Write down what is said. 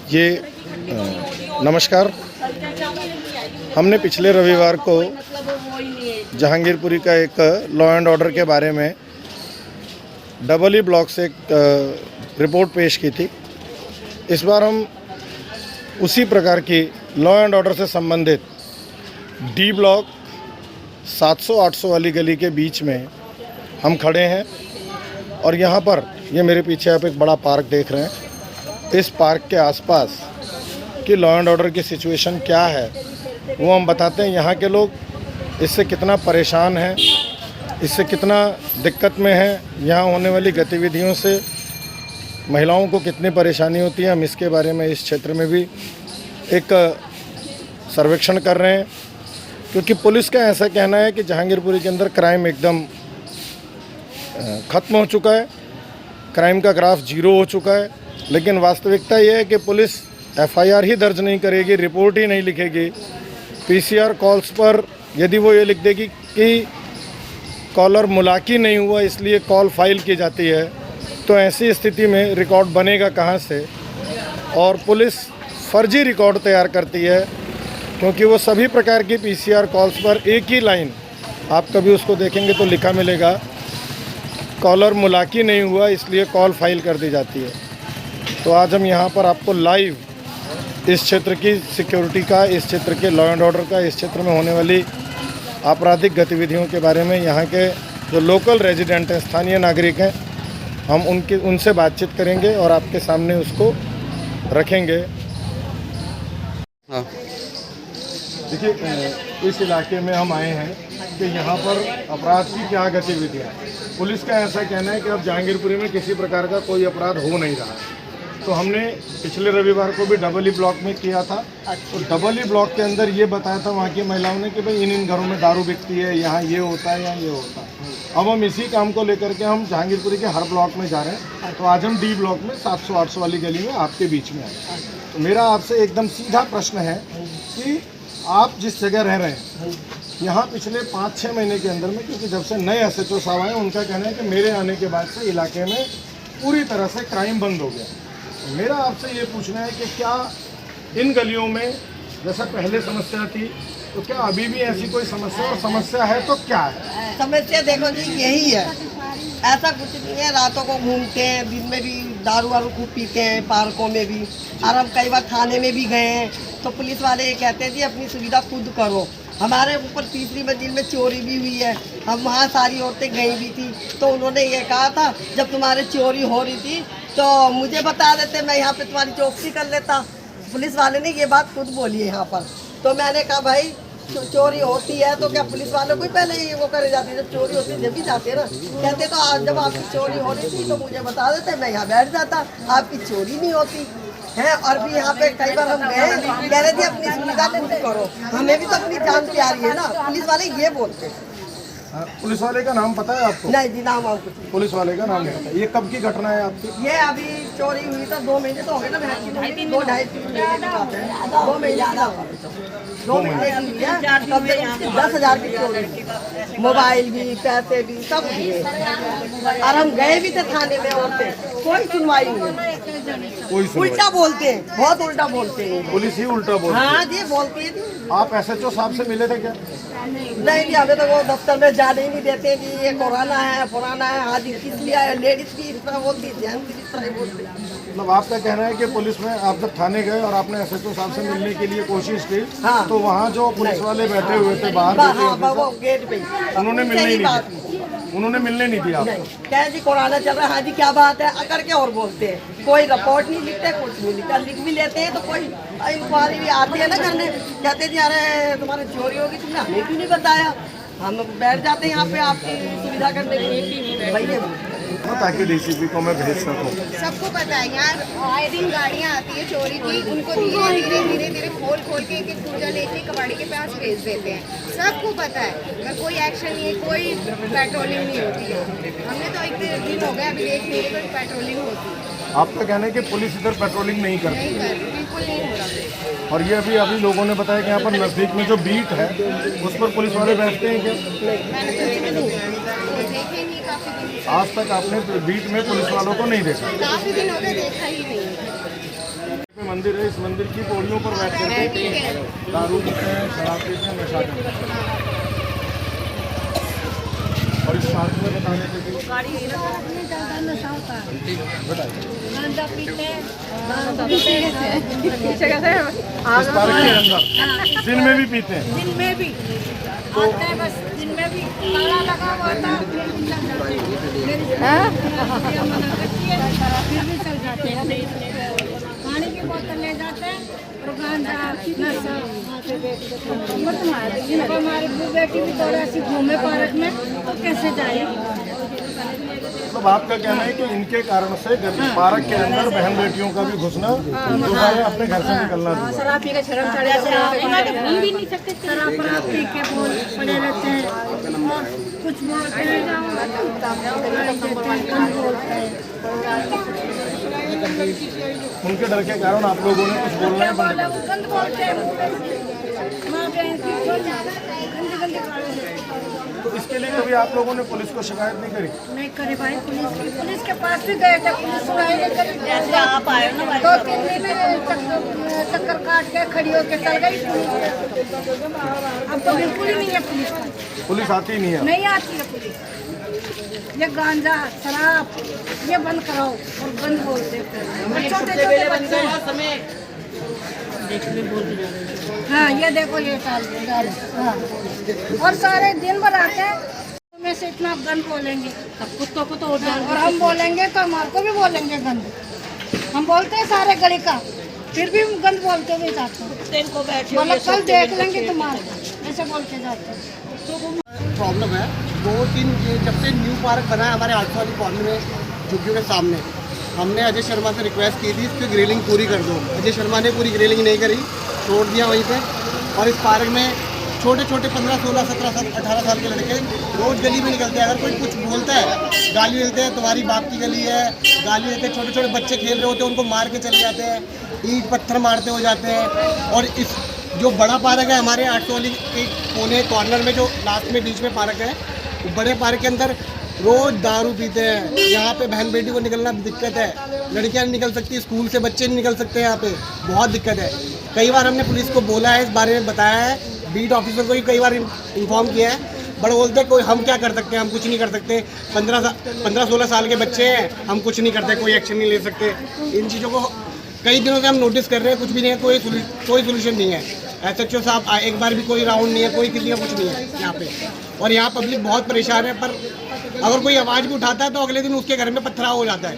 ये नमस्कार। हमने पिछले रविवार को जहांगीरपुरी का एक लॉ एंड ऑर्डर के बारे में डबल ई ब्लॉक से एक रिपोर्ट पेश की थी। इस बार हम उसी प्रकार की लॉ एंड ऑर्डर से संबंधित डी ब्लॉक 700-800 वाली गली के बीच में हम खड़े हैं और यहाँ पर ये मेरे पीछे आप एक बड़ा पार्क देख रहे हैं। इस पार्क के आसपास की लॉ एंड ऑर्डर की सिचुएशन क्या है वो हम बताते हैं। यहाँ के लोग इससे कितना परेशान हैं, इससे कितना दिक्कत में हैं, यहाँ होने वाली गतिविधियों से महिलाओं को कितनी परेशानी होती है। हम इसके बारे में इस क्षेत्र में भी एक सर्वेक्षण कर रहे हैं, क्योंकि पुलिस का ऐसा कहना है कि जहांगीरपुरी के अंदर क्राइम एकदम ख़त्म हो चुका है, क्राइम का ग्राफ 0 हो चुका है। लेकिन वास्तविकता ये है कि पुलिस एफआईआर ही दर्ज नहीं करेगी, रिपोर्ट ही नहीं लिखेगी। पीसीआर कॉल्स पर यदि वो ये लिख देगी कि कॉलर मुलाकी नहीं हुआ इसलिए कॉल फाइल की जाती है, तो ऐसी स्थिति में रिकॉर्ड बनेगा कहाँ से। और पुलिस फर्जी रिकॉर्ड तैयार करती है, क्योंकि वो सभी प्रकार की पीसीआर कॉल्स पर एक ही लाइन, आप कभी उसको देखेंगे तो लिखा मिलेगा, कॉलर मुलाकी नहीं हुआ इसलिए कॉल फाइल कर दी जाती है। तो आज हम यहाँ पर आपको लाइव इस क्षेत्र की सिक्योरिटी का, इस क्षेत्र के लॉ एंड ऑर्डर का, इस क्षेत्र में होने वाली आपराधिक गतिविधियों के बारे में यहाँ के जो लोकल रेजिडेंट हैं, स्थानीय नागरिक हैं, हम उनसे बातचीत करेंगे और आपके सामने उसको रखेंगे। हाँ, देखिए इस इलाके में हम आए हैं कि यहाँ पर अपराध की क्या गतिविधियाँ हैं। पुलिस का ऐसा कहना है कि अब जहांगीरपुरी में किसी प्रकार का कोई अपराध हो नहीं रहा है। तो हमने पिछले रविवार को भी डबल ई ब्लॉक में किया था। तो डबल ई ब्लॉक के अंदर ये बताया था वहाँ की महिलाओं ने कि भाई इन घरों में दारू बिकती है, यहाँ ये होता है, यहाँ ये होता है। अब हम इसी काम को लेकर के हम जहांगीरपुरी के हर ब्लॉक में जा रहे हैं। तो आज हम डी ब्लॉक में 700-800 वाली गली में आपके बीच में आए। तो मेरा आपसे एकदम सीधा प्रश्न है कि आप जिस जगह रह रहे हैं यहाँ पिछले 5-6 महीने के अंदर में, क्योंकि जब से नए SHO साहब आए उनका कहना है कि मेरे आने के बाद से इलाके में पूरी तरह से क्राइम बंद हो गया। तो मेरा आपसे ये पूछना है कि क्या इन गलियों में जैसा पहले समस्या थी, तो क्या अभी भी ऐसी कोई समस्या, और समस्या है तो क्या है? समस्या देखो जी यही है, ऐसा कुछ नहीं है। रातों को घूमते हैं, दिन में भी दारू वारू खूब पीते हैं, पार्कों में भी। और हम कई बार थाने में भी गए हैं तो पुलिस वाले ये कहते हैं जी अपनी सुविधा खुद करो। हमारे ऊपर 3री मंजिल में चोरी भी हुई है, हम वहाँ सारी औरतें गई भी थी। तो उन्होंने ये कहा था जब तुम्हारे चोरी हो रही थी तो मुझे बता देते, मैं यहाँ पे तुम्हारी चौकसी कर लेता। पुलिस वाले ने ये बात खुद बोली है यहाँ पर। तो मैंने कहा भाई चोरी होती है तो क्या पुलिस वालों को पहले ही वो करे जाती है, जब चोरी होती है जब भी जाते हैं ना। कहते तो आज जब आपकी चोरी हो रही थी तो मुझे बता देते, मैं यहाँ बैठ जाता, आपकी चोरी नहीं होती है। और भी यहाँ पे कई बार हम गए, कह रहे थे अपनी सुविधा खुद करो, हमें भी तो अपनी जान प्यारी है ना। पुलिस वाले ये बोलते हैं। पुलिस वाले का नाम पता है आपको? नहीं जी, नाम आपको पुलिस वाले का नाम नहीं पता। ये कब की घटना है आपकी? ये अभी चोरी हुई तो 2 महीने तो हो गए ना, 2-2.5 महीने की बात है। 2 महीने की 2 महीने की है। तब 10,000 की चोरी, मोबाइल भी, पैसे भी, सब दिए। और हम गए भी थे थाने में, औरतें कोई सुनवाई नहीं, उल्टा बोलते हैं, बहुत उल्टा बोलते हैं। पुलिस ही उल्टा बोलती है? हाँ जी, बोलती है। आप SHO साहब से मिले थे क्या? नहीं जी, हमें तो वो दफ्तर में जाने ही नहीं देते जी, ये पुराना है पुराना है। आज किस लिए लेडीज भी इस तरह बोलती है, जेंट्स भी इस तरह बोलते हैं। मतलब आपका कहना है कि पुलिस में आप जब थाने गए और आपने SHO साहब से मिलने के लिए कोशिश की, हाँ, तो वहाँ जो पुलिस वाले बैठे हुए थे बाहर, वो गेट पे उन्होंने मिलने नहीं दिया? उन्होंने मिलने नहीं दिया? क्या जी कोरोना चल रहा है, हाँ जी क्या बात है करके और बोलते हैं। कोई रिपोर्ट नहीं लिखते, कुछ नहीं लिखता, लिख भी लेते हैं तो कोई इंक्वायरी भी आती है ना करने, कहते जी अरे तुम्हारी चोरी होगी, तुमने हमें क्यों नहीं बताया। हम बैठ जाते हैं यहाँ पे आपकी सुविधा करने के लिए भैया, ताकि DCP को मैं भेज सकूँ। सबको पता है यहाँ आए दिन गाड़ियाँ आती है चोरी की, उनको धीरे धीरे खोल के एक पूजा लेके कबाड़ी के पास भेज देते हैं। सबको पता है, पर कोई एक्शन नहीं है, कोई पेट्रोलिंग नहीं होती है। हमने तो एक दिन हो गया अभी देख नहीं कोई पेट्रोलिंग होती है। आपका कहना है कि पुलिस इधर पेट्रोलिंग नहीं करती? नहीं कर, बिल्कुल नहीं हो रहा। और ये अभी लोगों ने बताया कि यहाँ पर नज़दीक में जो बीट है उस पर पुलिस वाले बैठते हैं क्या? मैंने तो देखे नहीं काफी दिन से। आज तक आपने बीच में पुलिस वालों को नहीं देखा। काफी दिन हो गए, देखा ही नहीं। मंदिर है, इस मंदिर की पौड़ियों पर बैठ करके दारू पीते हैं, शराब पीते हैं, नशा करते हैं। और इस पार्क में बताने के लिए इस पार्क के अंदर दिन में भी पीते हैं। दिन में भी आते हैं, बस दिन में भी ताला लगा हुआ था, फिर भी चल जाते हैं। फिर भी चल जाते हैं। पानी की बोतल ले जाते हैं और गांजा नशा। हमारी बेटी भी थोड़ा सी घूमे पार्क में, तो कैसे जाए? मतलब आपका कहना है कि इनके कारण से पार्क के अंदर बहन बेटियों का भी घुसना दोबारा अपने घर से निकलना दूर। शराब पी के शर्म चढ़ जाते हैं, घूम भी नहीं सकते। शराब पी के बोल पड़े रहते हैं और कुछ बोलते हैं, उनके डर के कारण आप लोगों ने कुछ बोलना ही बंद कर दिया। गंद बोलते हैं, माँ बहन की गंदी गंदी गाली। तो इसके लिए कभी आप लोगों ने पुलिस को शिकायत नहीं करी? नहीं करे भाई, पुलिस के पास भी गए थे, पुलिस सुनाई नहीं करी। जैसे आप आए ना, 2-3 दिन चक्कर काट के खड़ी होके चल गई पुलिस। अब तो बिल्कुल ही नहीं है पुलिस का, पुलिस आती नहीं है। नहीं आती है पुलिस। ये गांजा शराब ये बंद कराओ और बंद बोलते हैं। छोटे छोटे बच्चे हाँ, ये देखो ये टाल हाँ। और सारे दिन भर आते हैं में से इतना गंद बोलेंगे, अब कुत्तों को तो और हम बोलेंगे तो हमारे को भी बोलेंगे गंद। हम बोलते हैं सारे गली का, फिर भी हम गंद बोलते हुए जाते हैं। मतलब कल देख लेंगे तुम्हारे, ऐसे बोल के जाते हैं। प्रॉब्लम है 2-3 जब से न्यू पार्क बना है हमारे आठ वाली कॉर्नर में झुग्गियों के सामने, हमने अजय शर्मा से रिक्वेस्ट की थी इसकी ग्रिलिंग पूरी कर दो। अजय शर्मा ने पूरी ग्रिलिंग नहीं करी, छोड़ दिया वहीं पे। और इस पार्क में छोटे छोटे 15, 16, 17, 18 साल के लड़के रोज़ गली में निकलते हैं। अगर कोई कुछ बोलता है गाली देते हैं, तुम्हारी बाप की गली है, गाली देते हैं। छोटे छोटे बच्चे खेल रहे होते हैं, उनको मार के चले जाते हैं, ईंट पत्थर मारते हो जाते हैं। और इस जो बड़ा पार्क है हमारे 800 वाली एक कोने कॉर्नर में, जो लास्ट में बीच में पार्क है, बड़े पार्क के अंदर रोज़ दारू पीते हैं। यहाँ पे बहन बेटी को निकलना दिक्कत है, लड़कियाँ नहीं निकल सकती, स्कूल से बच्चे नहीं निकल सकते। यहाँ पे बहुत दिक्कत है। कई बार हमने पुलिस को बोला है, इस बारे में बताया है, बीट ऑफिसर को भी कई बार इन्फॉर्म किया है, बड़े बोलते हैं कोई हम क्या कर सकते हैं, हम कुछ नहीं कर सकते। 15-16 साल के बच्चे हैं, हम कुछ नहीं करते, कोई एक्शन नहीं ले सकते। इन चीज़ों को कई दिनों से हम नोटिस कर रहे हैं, कुछ भी नहीं है, कोई सोल्यूशन नहीं है। SHO साहब एक बार भी कोई राउंड नहीं है, कोई किसी का कुछ नहीं है यहाँ पे। और यहाँ पब्लिक बहुत परेशान है, पर अगर कोई आवाज़ भी उठाता है तो अगले दिन उसके घर में पथराव हो जाता है।